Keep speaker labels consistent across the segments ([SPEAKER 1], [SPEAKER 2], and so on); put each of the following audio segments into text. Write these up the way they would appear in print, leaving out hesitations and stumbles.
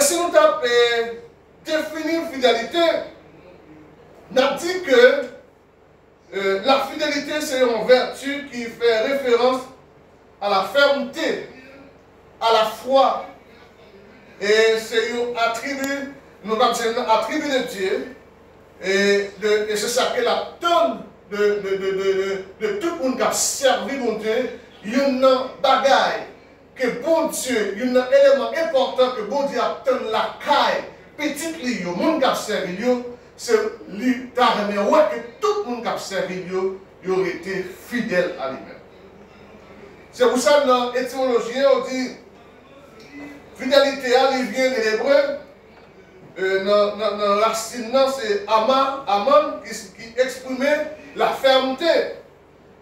[SPEAKER 1] si nous avons défini fidélité, nous avons dit que la fidélité, c'est une vertu qui fait référence à la fermeté, à la foi. Et c'est un attribut, nous avons dit un attribut de Dieu. Et c'est ça que la tonne de tout le monde qui a servi mon Dieu, il y a un bagage que bon Dieu, il y a un élément important que bon Dieu a tonne la caille, petite li, le monde qui a servi, c'est lui, mais ouais, que tout le monde qui a servi, il aurait été fidèle à lui-même. C'est pour ça que dans l'étymologie, on dit fidélité, elle vient de l'hébreu. Dans la racine, c'est Aman qui exprimait la fermeté.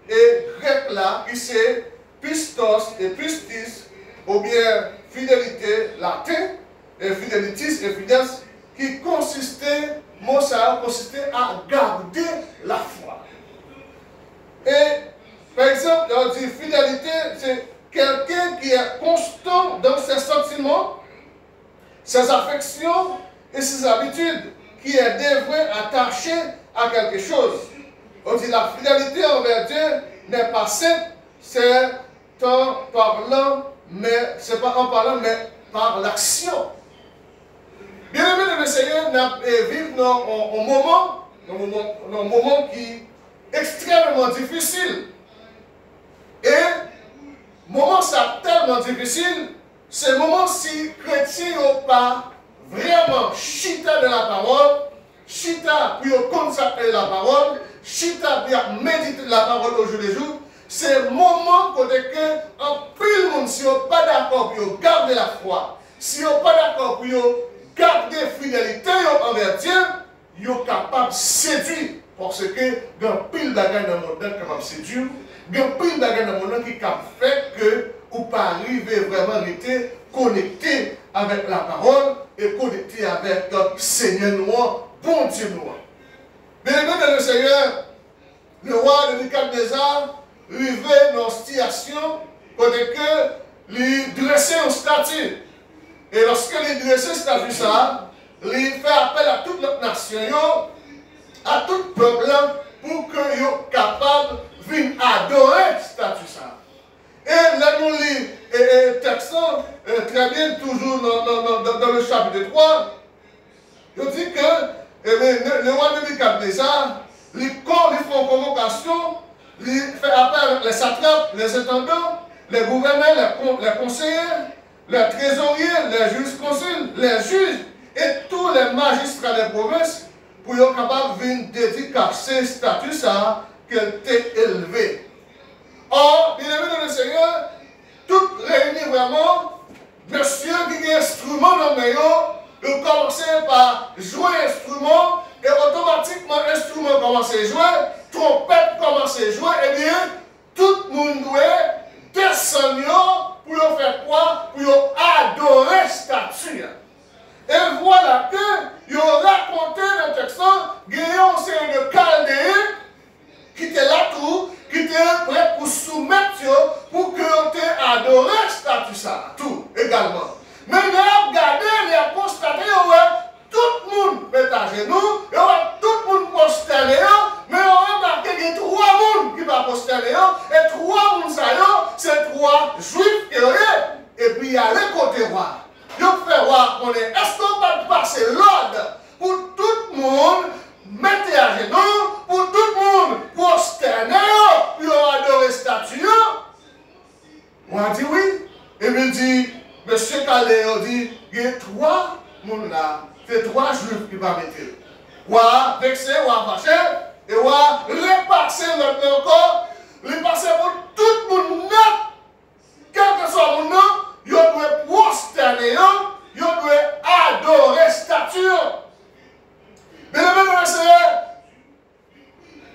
[SPEAKER 1] Et grec là, qui c'est pistos et pistis, ou bien fidélité latin, et fidelitis et fides, qui consistait, mot ça consistait à garder la foi. Et par exemple, on dit fidélité, c'est quelqu'un qui est constant dans ses sentiments, ses affections et ses habitudes, qui est dévoué, attaché à quelque chose. On dit la fidélité envers Dieu n'est pas simple, c'est en parlant, mais c'est pas en parlant, mais par l'action. Bien aimé le Seigneur, nous vivons dans un moment qui est extrêmement difficile. Et moment ça tellement difficile, c'est le moment si chrétien n'ont pas vraiment chita de la parole, chita pour consacrer la parole, chita pour méditer la parole au jour le jour, c'est le moment où en plus le monde, si on n'est pas d'accord pour garder la foi, si on n'est pas d'accord pour garder la fidélité envers Dieu, ils sont capables de séduire. Parce que il y a pile de bagages dans le monde qui sont capables de séduire, il y a pile de bagages dans le monde qui fait que vous ne pas arriver vraiment à être connecté avec la parole et connecté avec le Seigneur noir, bon Dieu noir. Bien aimé dans le Seigneur, le roi de Nebuchadnezzar arrivait dans une situation où il dressait une statue. Et lorsqu'il dressait une statue, il fait appel à toute notre nation, à tout peuple, pour qu'ils soient capables de venir adorer cette statue. Et là, nous lisons le texte très bien, toujours dans le chapitre 3. Il dit que le roi de Nebuchadnezzar, il fait une convocation, il fait appel les satrapes, les intendants, les gouverneurs, les conseillers, les trésoriers, les juges-consuls, les juges et tous les magistrats des provinces pour être capables de venir dédicacer ce statut qu'elle t'est élevée. Or, bien aimé dans le Seigneur, tout réuni vraiment, monsieur qui est instrument dans le maillot, il commençait par jouer instrument, et automatiquement l'instrument commençait à jouer, trompette commençait à jouer, et bien, tout le monde doit descendre pour faire quoi? Pour adorer cette statue. Et voilà que, ils ont raconté dans le texte, Guillaume, c'est le Chaldéen, qui était là tout, qui était prêt pour soumettre, pour que on ait adoré cette statue, ça, tout, également. Mais il a regardé, il a constaté, tout le monde met à genoux, tout le monde prosterné, mais on a remarqué qu'il y a 3 personnes qui ne vont pas prosterner, et 3 personnes, c'est 3 juifs qui ont et puis il y a les côtés rois. Ils fait voir qu'on est, est-ce qu'on va passer l'ordre pour tout le monde mettre à genoux, pour tout le monde prosterner, pour adorer statue? On a dit oui. Et il dit, monsieur Calais, on dit, il y a 3 personnes là, c'est 3 juifs qui vont mettre. On va vexer, on va fâcher, et on va repasser notre encore, repasser pour tout le monde net, quel que soit mon nom, ils doivent prosterner, ils doivent adorer statue. Mais le même Seigneur,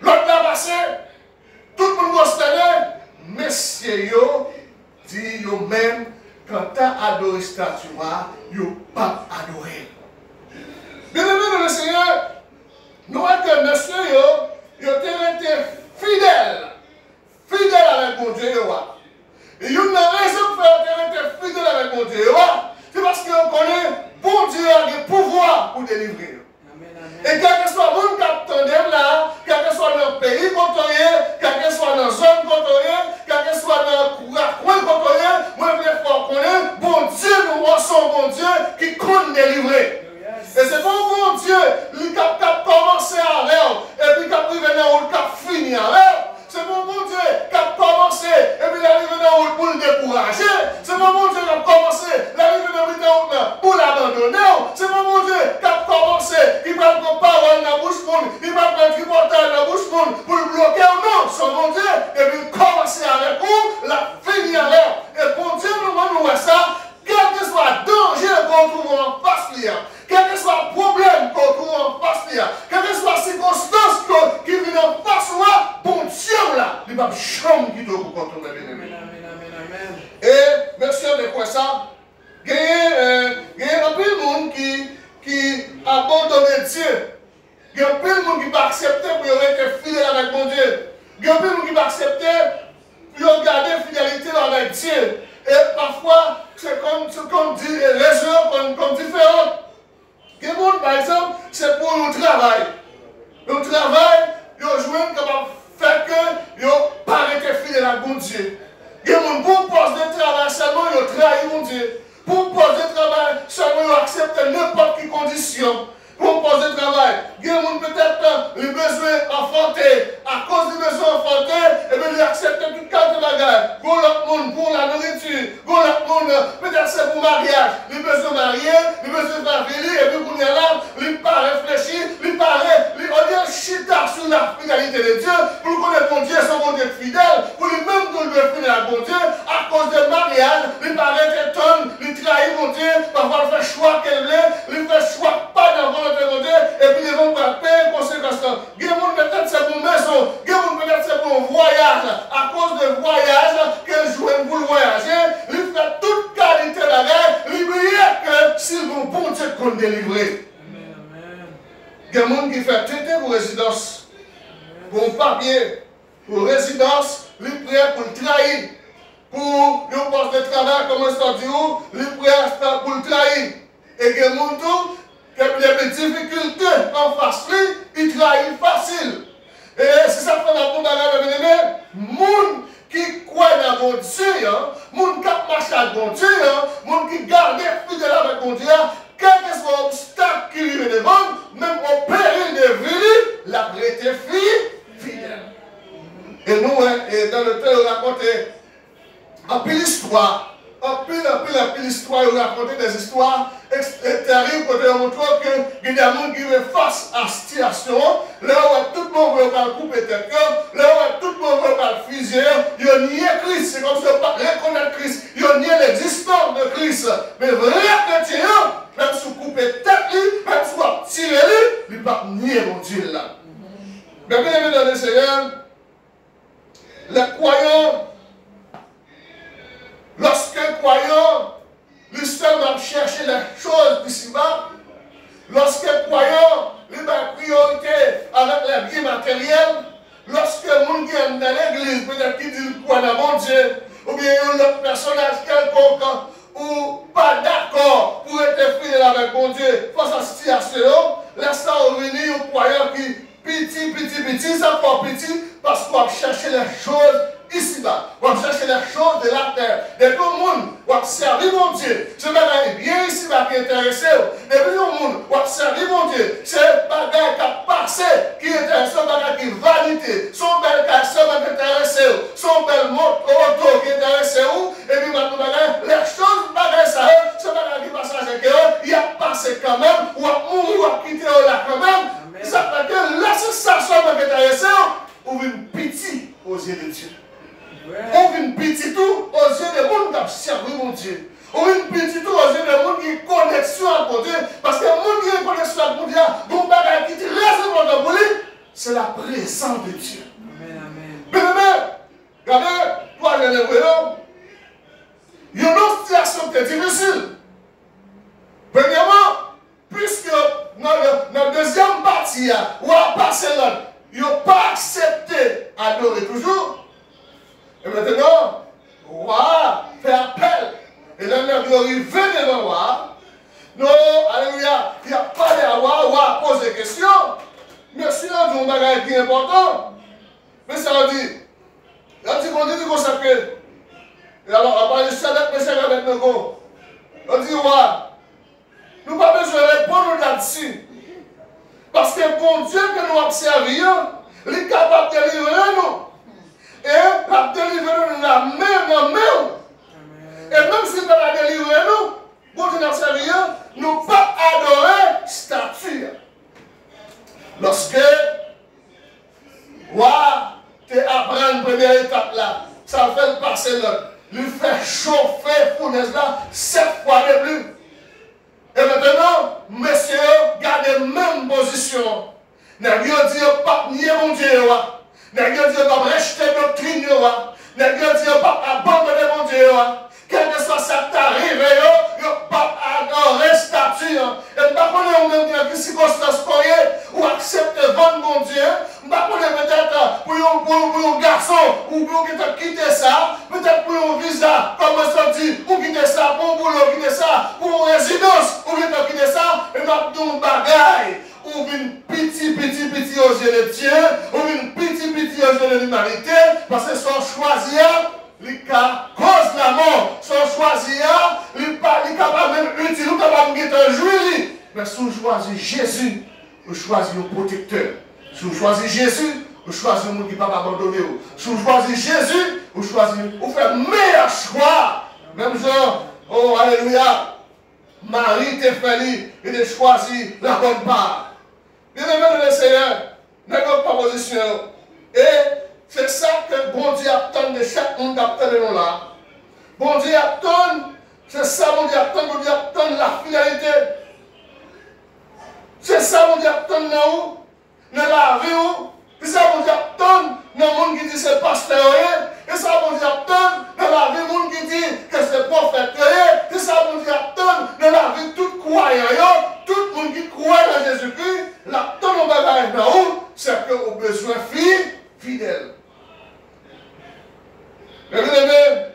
[SPEAKER 1] l'autre l'a passé, tout le monde prosterné, messieurs, dit eux-mêmes, quand tu as adoré statue, ils n'ont pas adoré. Bien aimé dans le Seigneur, nous avons messieurs, ils ont été fidèles avec mon Dieu. Et il y a une raison pour faire être fidèle avec mon Dieu. C'est parce qu'on connaît bon bon Dieu a le pouvoir pour délivrer. Et quel que soit le monde qui attendait là, quel que soit dans le pays côtoyé, quel que soit dans la zone côtoyé, quel que soit dans le coin côtoyé, moi je veux faire connaître, bon Dieu, nous sommes bon Dieu qui compte délivrer. Et c'est bon Dieu, lui qui a commencé à l'heure, et puis qui a privé dans le qui a fini à l'heure. C'est bon Dieu qui a commencé, et puis il arrive dans le pour le décourager. C'est bon Dieu qui a commencé, il arrive dans le pour l'abandonner. C'est bon Dieu qui a commencé, il va prendre parole dans la bouche monde, il va prendre du portail dans la bouche monde pour le bloquer ou non. C'est bon Dieu, et puis commencer avec vous, la fini à l'heure. Et bon Dieu, nous ça, quel que soit le danger qu'on trouve en face de quel que soit le problème qu'on trouve en face de quelle que soit la circonstance qui vient en face de moi, bon Dieu là, il va me chambre qui doit vous contourner. Et merci de quoi ça? Il y a un peu de monde qui abandonne Dieu. Il y a un peu de monde qui va accepter pour être fidèle avec mon Dieu. Il y a un peu de monde qui va accepter pour garder fidélité avec Dieu. Et parfois, c'est comme dit les raisons comme différentes. Il y a des gens, par exemple, c'est pour le travail. Le travail, ils ont joué comme fait que ils n'ont pas été fidèles à mon Dieu. Il y a des gens, pour poste de travail seulement, ils ont trahi mon Dieu. Pour poste de travail seulement, ils ont accepté n'importe quelle condition. Pour poste de travail, il y a des gens peut-être les besoins enfantés, à cause des besoins enfantés, et bien ils acceptent toute carte de bagage. Pour l'autre monde, pour la nourriture, pour l'autre monde, peut-être c'est pour mariage, les besoins mariés, les besoins mariés, et puis pour les là, ils pas réfléchir, ils pas on dit chita sur la fidélité de Dieu, pour connaître mon Dieu, son bon Dieu fidèle, pour lui-même qu'on doit fidèle à mon Dieu, à cause de mariage, ils paraissent étonnés, ils trahissent mon Dieu, parfois ils font choix qu'elle est, ils font choix pas dans et puis ils vont pas payer conséquences. Il y a des gens peut-être c'est pour maison, il y a des gens peut-être c'est pour voyage. À cause de voyage, qu'elles jouent pour le voyager, ils font toute qualité de la guerre, ils oublient que s'ils vont bon Dieu qu'on délivrer. Il y a des gens qui font traiter pour résidence, pour papier, pour résidence, ils prêts pour le trahir. Pour le poste de travail, comme on dit, ils prêts pour le trahir. Et il y a des gens qui ont des difficultés en face, il trahit facile. Et c'est ça qu'on a pour bagarre, bien aimé. Moun qui croit dans mon Dieu, moun qui marche avec mon Dieu, moun qui garde fidèle avec mon Dieu, quel que soit l'obstacle qui lui devant, même au péril de vie, la prêté fidèle. Et nous, dans le temps, on raconte un peu l'histoire. Un peu l'histoire, on raconte des histoires terribles pour te montrer que il y a des gens qui sont face à cette situation. Là où tout le monde veut pas couper tête, là où tout le monde veut pas fusiller, il y a nié Christ. C'est comme si on ne pas reconnaître Christ. Il y a nié l'existence de Christ. Mais vrai chrétien, même si on coupe tête, même si on tire, il ne peut pas nier mon Dieu là. Mais bien aimé dans le Seigneur, les croyants, lorsque croyant, lui seul va chercher les choses d'ici-bas, lorsque croyant, lui va priorité avec les biens matériels, lorsque mon qui est dans l'église, peut-être qu'il dit quoi dans mon Dieu, ou bien un autre personnage quelconque, ou pas d'accord pour être fidèle avec mon Dieu face à cette situation, laisse ça revenir aux croyants qui petit, ça pas petit, parce qu'on va chercher les choses ici-bas, on va chercher les choses de la terre. De tout le monde, on va servir mon Dieu. Ce bagage bien ici-bas qui est intéressé. De tout le monde, on va servir mon Dieu. C'est bagage qui a passé, qui est intéressé, son bagage qui est vanité, son bel casson qui est intéressé, son bel auto qui est intéressé. Et puis maintenant, les choses, bagage ça, ce bagage qui passe avec eux, il a passé quand même, ou a mouru, ou a quitté là quand même. Ça fait que la sensation qui est intéressé, ou une pitié aux yeux de Dieu. On vient une petite tout aux yeux des gens qui ont servi mon Dieu. On vient une petite tout aux yeux des gens qui ont connexion avec mon Dieu. Parce que les gens qui ont connexion avec mon Dieu, donc bagage qui est très important pour lui, c'est la présence de Dieu. Amen. Bien aimé, regardez, toi je le vois, il y a une situation qui est difficile. Premièrement, puisque dans la deuxième partie, où on passe là, ils n'ont pas accepté adorer toujours. Et maintenant, le roi fait appel. Et là, nous arrivons devant le roi. Nous comme ça que. Et alors, après, je suis avec mes gars. On dit, ouais, nous n'avons pas besoin de répondre là-dessus. Parce que bon Dieu que nous observions, il est capable de délivrer nous. Et la délivrer nous la main. Et même si il va délivrer nous, bon Dieu nous observions, nous ne pouvons pas adorer statue. Lorsque, tu apprends la première étape là, ça fait passer l'autre. Lui fait chauffer fournaise là 7 fois de plus. Et maintenant, monsieur, gardez la même position. N'a-t-il dit pas nier mon Dieu. N'a-t-il dit pas rejeter doctrine. N'a-t-il dit pas abandonner mon Dieu. Quel que soit ça qui t'arrive, il n'y a pas adorer statue. Et pas qu'on ait même une circonstance ou accepter vendre mon Dieu. Pas qu'on ait peut-être pour un garçon ou pour quitter ça. Peut-être pour un visa, comme on dit, pour quitter ça, pour un boulot, quitter ça, pour une résidence, ou quitter ça. Et nous avons un bagage. Ou une petit aux yeux de Dieu, ou une petit aux yeux de l'humanité, parce que son choisir, il cause la mort. Son choisir, il n'est capable même utile, il n'est capable de jouir. Mais si vous choisissez Jésus, vous choisissez un protecteur. Si vous choisissez Jésus, vous choisissez un monde qui ne va pas abandonner. Si vous choisissez Jésus, vous choisissez, vous faites meilleur choix. Même genre, oh alléluia, Marie t'a fait, il a choisi la bonne part. Bien aimé le Seigneur, notre proposition. Et c'est ça que bon Dieu attend de chaque monde qui attend de nous là. Bon Dieu attend, c'est ça bon Dieu attend la fidélité. C'est ça bon Dieu attend dans la vie. C'est ça bon Dieu attend dans le monde qui dit c'est pasteur. Et ça bon Dieu attend dans la vie, le monde qui dit que c'est prophète. C'est ça bon Dieu attend dans la vie, tout croyant. Tout le monde qui croit dans Jésus-Christ, l'attend au bagage dans où, c'est que au besoin fidèle. Mais bien aimé,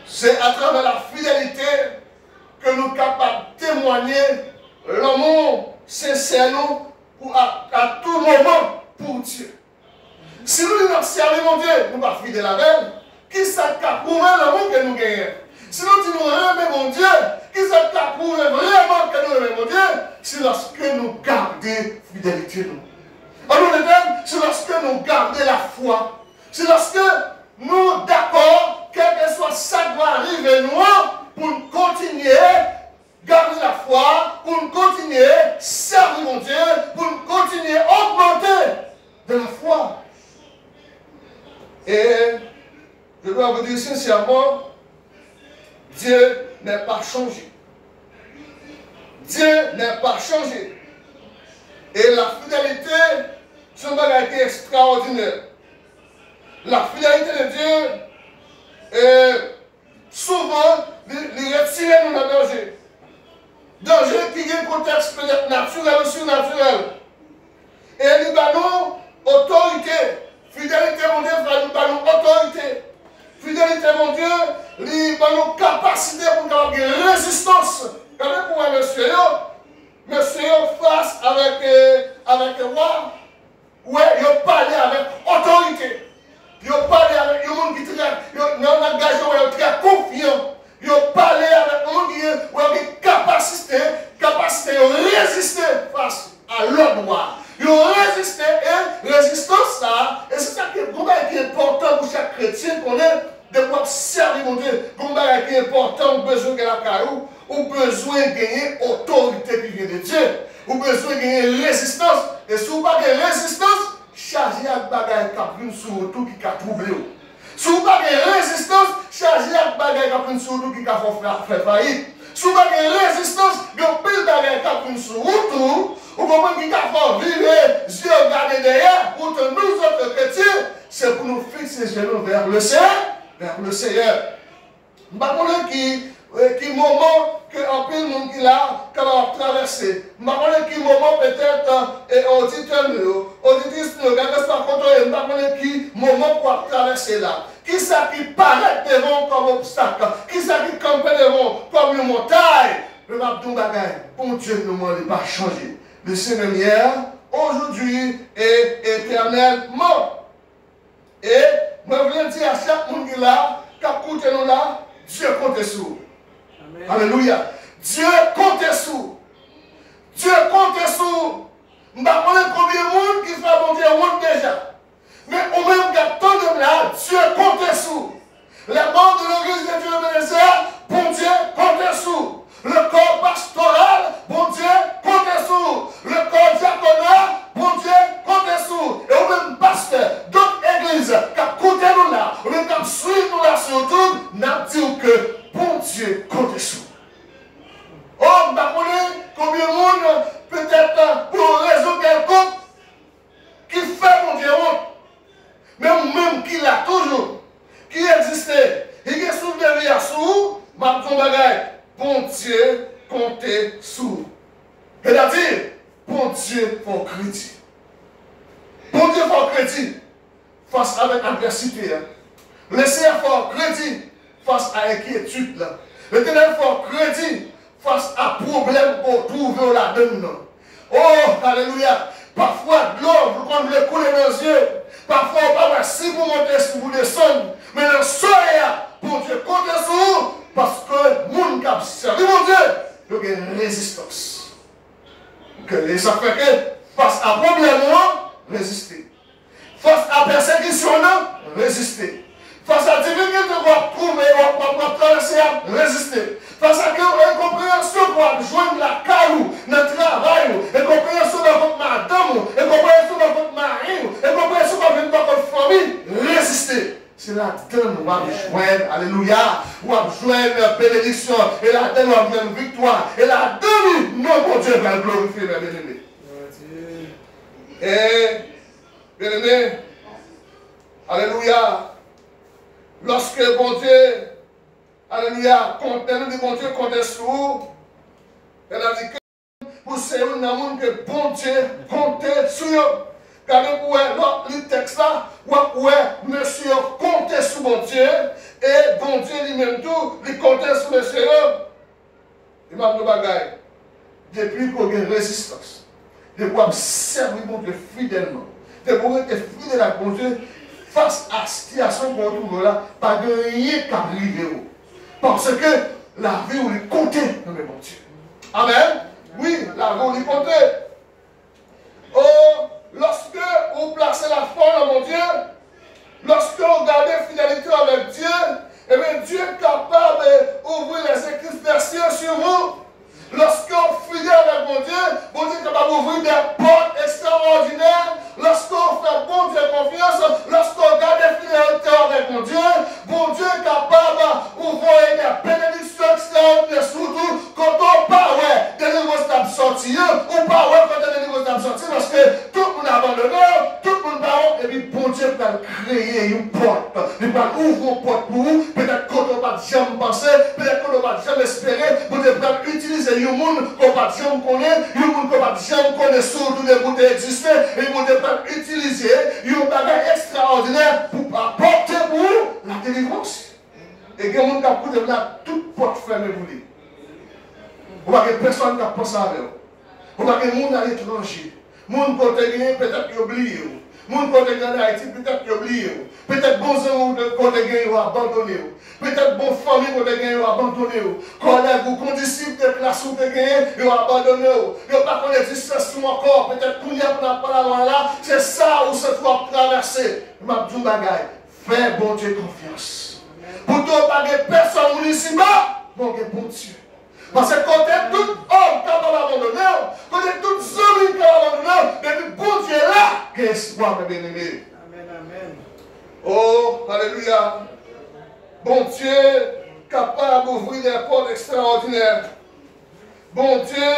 [SPEAKER 1] c'est à travers la fidélité que nous sommes capables de témoigner l'amour sincère nous à tout moment pour Dieu. Si nous nous servons Dieu, nous ne sommes pas fidèles avec elle. Qui ça qui prouve l'amour que nous gagnons? Si nous disons aimons mon Dieu, qui ça qui prouve vraiment que nous aimons mon Dieu? C'est lorsque nous gardons fidélité nous. En nous termes, c'est lorsque nous gardons la foi. C'est lorsque nous d'accord, quel que soit ça qui va arriver nous, pour nous continuer garder la foi, pour nous continuer servir mon Dieu, pour nous continuer augmenter de la foi. Et je dois vous dire sincèrement, Dieu n'est pas changé. Dieu n'est pas changé. Et la fidélité, c'est un bagage extraordinaire. La fidélité de Dieu, souvent, il retire nous dans le danger. Danger qui est un contexte peut-être naturel ou surnaturel. Et il va nous autorité. Fidélité, mon Dieu, va nous autorité. Fidélité, mon Dieu, il va nous capacité pour avoir une résistance. Quand même pour un monsieur, face avec roi, ouais, il parle avec autorité. Il parle avec un monde qui est très confiant. Il parle avec un monde qui a capacité de résister face à l'autre roi. Il résiste et résistance ça. Et c'est ça qui est important pour chaque chrétien qu'on est de pouvoir servir mon Dieu. Qui est important, besoin de la carou, ou besoin de gagner autorité qui vient de Dieu, ou besoin de gagner résistance. Et si vous n'avez pas de résistance, chargez à bagaille qui vient sur tout qui a troublé. Si vous n'avez pas de résistance, chargez à bagaille qui vient sur tout qui a fait faillite. Si vous n'avez pas de résistance, il y a pile bagaille qui vient sur tout. Ou comment qui a fait vivre, Dieu regarder derrière, pour que nous autres chrétiens, c'est pour nous fixer les genoux vers le Seigneur. Vers le Seigneur. Je ne sais pas qui moment que un peu de monde qui l'a traversé. Je ne sais pas qui moment peut-être auditeur, auditrice, je ne sais pas qui moment pour traverser là. Qui ça qui paraît devant comme obstacle? Qui ça qui campe devant comme une montagne? Le Mabdou Bagay, bon Dieu, ne m'a pas changé. Le Seigneur hier, aujourd'hui et éternellement. Et là, qui écoute nous là, Dieu compte sur vous. Alléluia. Dieu compte sur vous. Dieu compte sur vous. Je ne sais pas combien de monde qui fait bon Dieu honte déjà. Mais au même temps de là, Dieu compte sur vous. Les membres de l'église de Dieu Bénézère, bon Dieu compte sur vous. Le corps pastoral, bon Dieu compte sur vous. Le corps diaconal, bon Dieu compte sur vous. Et au même pasteur d'autres églises qui écoutent nous là, ou même qui suivent nous là sur YouTube, nous disons que bon Dieu compte sur vous. Oh, je ne sais pas combien de monde, peut-être pour raison quelconque, qui fait mon Dieu honte. Mais même qui l'a toujours, qui existait, et qui est soulevé à sous, ma ton bagage, bon Dieu compte sous. C'est-à-dire, bon Dieu pour crédit. Bon Dieu pour crédit face à l'adversité. Laissez faire crédit face à l'inquiétude. Le ténèbre pour crédit face à problème qu'on trouve là-dedans. Oh, alléluia. Parfois, de l'eau, vous pouvez couler dans les yeux. Parfois, on va voir si vous montez, si vous descendez. Mais le soleil, pour Dieu, comptez sur vous. Parce que le monde qui a servi mon Dieu, il y a une résistance. Et ça fait que, face à problème, résister. Face à persécution, résister. Face à difficulté qu'on va trouver, on va traverser, résister. Face à incompréhension qu'on va joindre la calou, notre travail, incompréhension dans votre madame, incompréhension dans votre mari, incompréhension dans votre famille, résister. C'est là-dedans qu'on va joindre, alléluia, on va joindre bénédiction, et là-dedans on va joindre victoire, et là-dedans, non, mon Dieu va glorifier, mes bien-aimés. Et, bien-aimés, alléluia. Lorsque bon Dieu, alléluia, nous bon Dieu compte sur vous, elle a dit que pour ces gens que bon Dieu compte sur vous. Car vous le texte là, vous monsieur compte sur bon Dieu, et bon Dieu lui-même tout, il compte sur monsieur. Il m'a dit bagaille. Depuis qu'on a une résistance, depuis qu'on servir bon Dieu fidèlement, depuis qu'on être fidèle à bon Dieu, face à la situation qu'on trouve là, pas de rien qui arrive. Parce que la vie, on est compté dans le bon Dieu. Amen. Oui, la vie, on est compté. Oh, lorsque vous placez la foi dans mon Dieu, lorsque vous gardez fidélité avec Dieu, eh bien Dieu est capable d'ouvrir les écritures précieuses sur vous. Lorsque vous fidèle avec mon Dieu est capable d'ouvrir des portes extraordinaires. Lorsque vous faites bon Dieu confiance, lorsque vous gardez fidélité avec mon Dieu est capable d'ouvrir des bénédictions extraordinaires, surtout quand on parle des niveaux stable sortis, ou pas quand des niveaux stable sortis, parce que tout le monde a abandonné, tout le monde parle, et puis bon Dieu va créer une porte. Il va ouvrir une porte pour vous, peut-être qu'on ne va pas jamais penser, peut-être qu'on ne va jamais espérer, vous devez utiliser les gens qu'on ne va jamais connaître, les gens qu'on ne va jamais connaître, surtout des bouteilles exister, et vous devez utiliser un bagage extraordinaire pour apporter pour vous la délivrance. Et il y a des gens qui ont toute porte fermée pour lui. Vous n'avez personne qui a pensé à vous. Vous n'avez des gens à l'étranger. Les gens qui ont peut-être qui oublient. Les gens qui ont en Haïti, peut-être qui oublient. Peut-être bons amis qui ont abandonné. Peut-être bonnes familles qui ont abandonné. Collègues ou condisciples de classe qui ont abandonné. Ils n'ont pas connu l'existence encore. Peut-être qu'on n'y a pas là. C'est ça où se doit traverser. Je m'a dit bagaille. Fais bon Dieu confiance. Pour toi, pas de personne ici-bas, bon Dieu. Parce que quand tout homme qui a abandonné, quand tout homme qui a abandonné, depuis bon Dieu là, qu'est-ce que mes bien-aimés? Amen, amen. Oh, alléluia. Bon Dieu, capable d'ouvrir des portes extraordinaires. Bon Dieu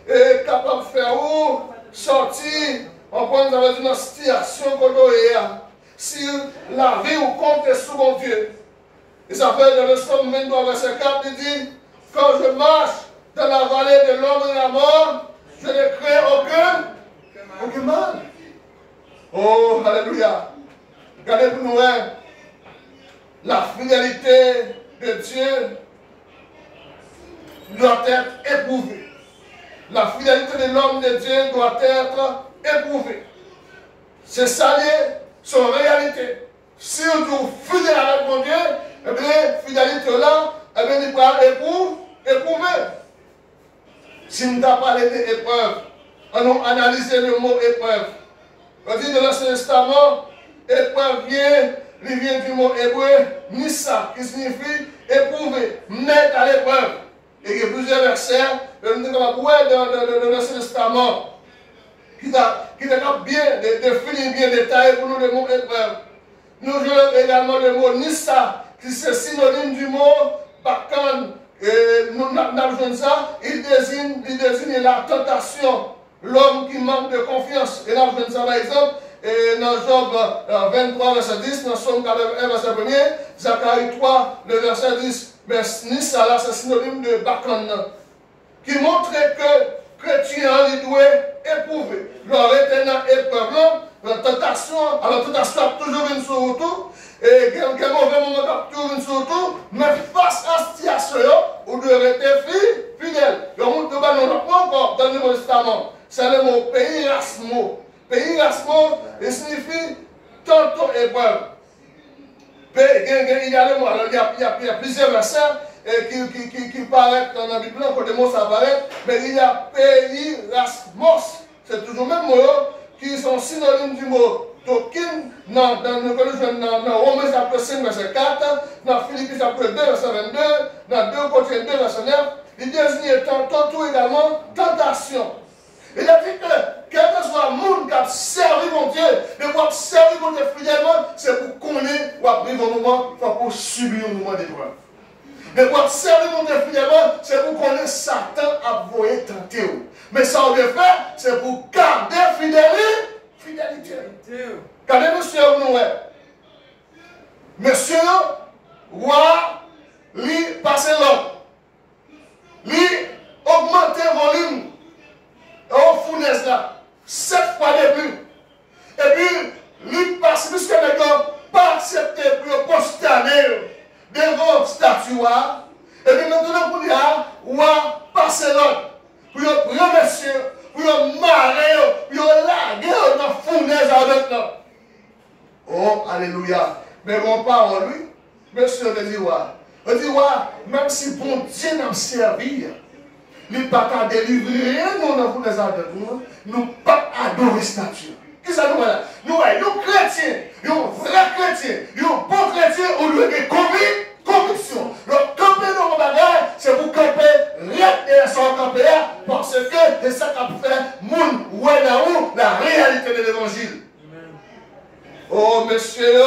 [SPEAKER 1] est capable de faire où sortir, en point de une situation qu'on doit. Si la vie ou compte sur mon Dieu. Et ça fait dans le Somme 23, verset 4, il dit, quand je marche dans la vallée de l'ombre de la mort, je ne crains aucun mal. Oh, alléluia. Regardez pour nous, la fidélité de Dieu doit être éprouvée. La fidélité de l'homme de Dieu doit être éprouvée. C'est ça, son réalité. Si on est fidèle avec mon Dieu, eh bien, fidélité là, eh bien, il va éprouver. Si nous avons parlé d'épreuve, on a analysé le mot épreuve. On dit dans l'Ancien Testament, épreuve il vient du mot hébreu, nissa, qui signifie éprouver, mettre à l'épreuve. Et il y a plusieurs versets, nous dans l'Ancien Testament, qui est bien défini, bien détaillé pour nous le mot épreuve. Nous jouons également le mot nissa, qui est synonyme du mot bakan. Nous avons besoin de ça, il désigne la tentation, l'homme qui manque de confiance. Et nous avons besoin de ça par exemple, dans Job 23, verset 10, dans Somme 81, verset 1er, Zacharie 3, le verset 10. Mais nissa là, c'est synonyme de bakan, qui montre que chrétien, il doit éprouver. Leur éternel épreuve, la tentation, alors la tentation a toujours une sur retour, et quel mauvais moment a toujours une sur retour, mais face à cette situation, on doit rester fidèle. Le monde de bas, on n'a pas encore dans le Nouveau Testament. C'est le mot peirasmo. Peirasmo, il signifie tantôt épreuve. Il y a le mot, alors il y a plusieurs versets qui paraissent dans la Bible, quand les mots ça apparaît, mais il y a peirasmos. C'est toujours le même mot qui sont synonymes du mot tokin dans Romains chapitre 5, verset 4, dans Philippiens chapitre 2, verset 22, dans 2 Corinthiens 2, verset 9, il désigne tantôt également tentation. Il a dit que quel que soit le monde qui a servi mon Dieu, de pouvoir servir mon Dieu fidèlement, c'est pour connaître ou après un moment, pour subir un moment d'épreuve. De pouvoir servir mon Dieu fidèlement, c'est pour connaître Satan à voyer tenter. Mais ça, on veut faire, c'est pour garder fidélité. Regardez, monsieur, nous, monsieur, roi, lui, passer l'autre. Lui, augmenter le volume. Au fournaise là, 7 fois de plus. Et puis, lui passe, puisque les gars pas accepté pour posterner devant statue. Et puis maintenant, pour dire, on va passer l'autre. Pour remercier, pour marrer, pour larguer dans la fournaise avec nous. Oh, alléluia. Mais on parle en lui, monsieur le dit, on dit, même si bon Dieu nous servir, nous ne pouvons pas délivrer nous dans les adeptes, nous ne pouvons pas adorer statue. Qui ça nous là? Nous sommes chrétiens, nous vrais chrétiens, nous bons chrétiens au lieu de conviction. Le camper dans mon bagage, c'est pour camper rien sans camper parce que c'est ça qui fait moun ouais la réalité de l'évangile. Oh monsieur,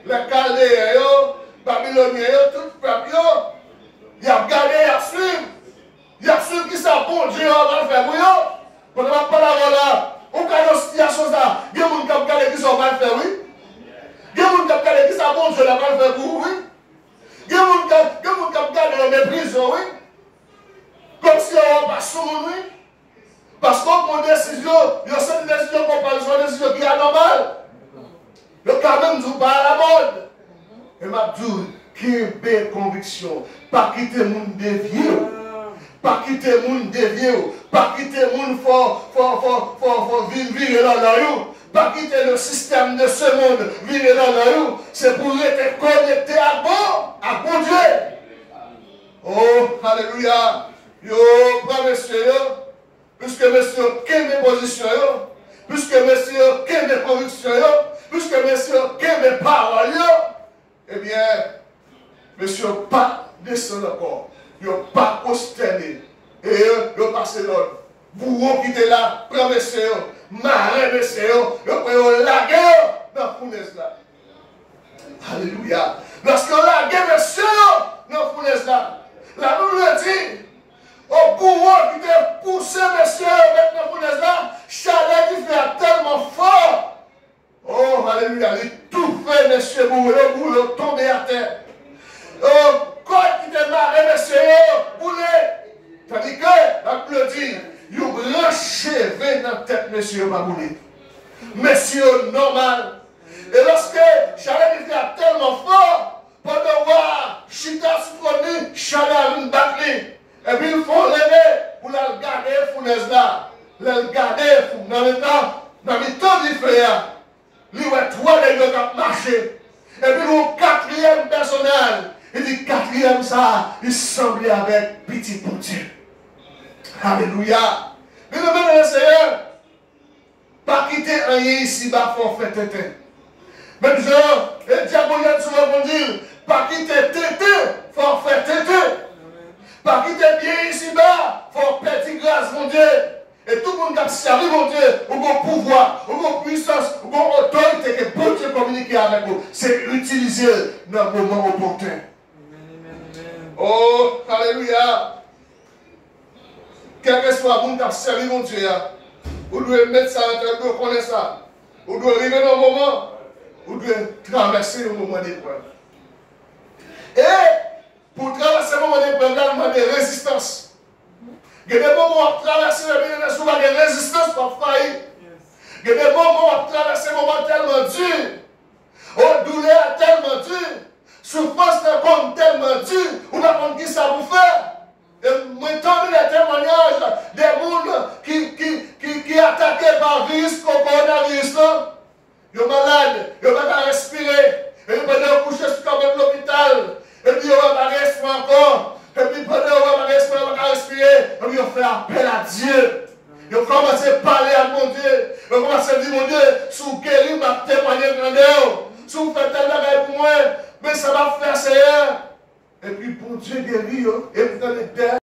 [SPEAKER 1] les Chaldéens, Babyloniens, tout le peuple. Il a regardé, il a suivi. Il a suivi qui ça, bon Dieu, on va le faire pour eux. On ne va pas la voir là. On a une situation ça. Il y a des gens qui ont regardé qui ça, on va le faire, oui. Il y a des gens qui ont regardé qui ça, bon Dieu, on va le faire pour vous, oui. Il y a des gens qui ont regardé la méprise, oui. Comme si on va pas sourire, oui. Parce qu'on prend une décision, il y a cette décision qu'on parle, c'est une décision qui est anormale. Le quand même nous pas à la mode. Et m'a dit, quelle belle conviction. Pas quitter le monde dévié. Pas quitter le monde dévié. Pas quitter le monde fort vivre dans la rue. Pas quitter le système de ce monde vivre dans la rue. C'est pour être connecté à bon Dieu. Oh, alléluia. Yo, frère, monsieur, puisque monsieur, quelle est position, puisque monsieur, quelle est conviction, puisque monsieur, quelle est parole, eh bien, monsieur, pas descendre encore. Il n'y a pas consterné. Et il passe l'autre. Vous quittez là, prends monsieur, marrez monsieur, vous pouvez laguer dans la fournaise là. Alléluia. Lorsqu'on lague monsieur dans la fournaise là, la Bible dit, au courant qui te poussé monsieur avec la fournaise là, chalet qui fait tellement fort. Oh, alléluia, il tout fait monsieur pour le tomber à terre. Oh, quand qui te marre monsieur, boulé. Tandis que, la Bible dit, il branché dans la tête monsieur Baboulé. Monsieur normal. Et lorsque chalet qui fait tellement fort, pendant voir, chita souffroni, chalet a une batterie. Et puis il faut lever pour la garder fournaise là. La garder dans le temps du frère. Lui, ouais, trois les gars qui marché. Et puis, le quatrième personnage, il dit quatrième ça, il semblait avec petit pour Dieu. Alléluia. Mais le même Seigneur, pas quitter un ici-bas pour faire tété. Même genre, le diable a souvent dit, pas quitter tété, pour faire tété. Pas quitter bien ici-bas, pour perdre grâce, mon Dieu. Et tout le monde qui a servi, mon Dieu, ou bon pouvoir, ou bon puissance, ou bon autorité que bon Dieu communique avec vous, c'est utiliser dans le moment opportun. Oh, alléluia. Quel que soit le monde qui a servi, mon Dieu, vous devez mettre ça en tête, vous devez connaître ça. Vous devez arriver dans le moment, vous devez traverser le moment d'épreuve. Et pour traverser le moment d'épreuve, il y a un moment de résistance. Il y a des moments où on traverse le milieu souvent des résistances pour faillir. Il y a des moments où on traverse un moment tellement dur. Oh, douleur tellement dur. Souffrance tellement dur. On n'a pas qui ça vous fait. Et maintenant, les témoignages des gens qui attaquent par virus, comme coronavirus, ils sont malades, ils ne peuvent pas respirer. Et ils peuvent coucher sur l'hôpital. Et puis, ils ne peuvent pas respirer encore. Et puis pendant qu'on va respirer, et puis on fait appel à Dieu. Ils ont commencé à parler à mon Dieu. Ils ont commencé à dire, mon Dieu, si vous guérissez, ma témoigner grandeur. Si vous faites tel bagage pour moi, mais ça va faire Seigneur. Et puis pour Dieu guérir, et vous allez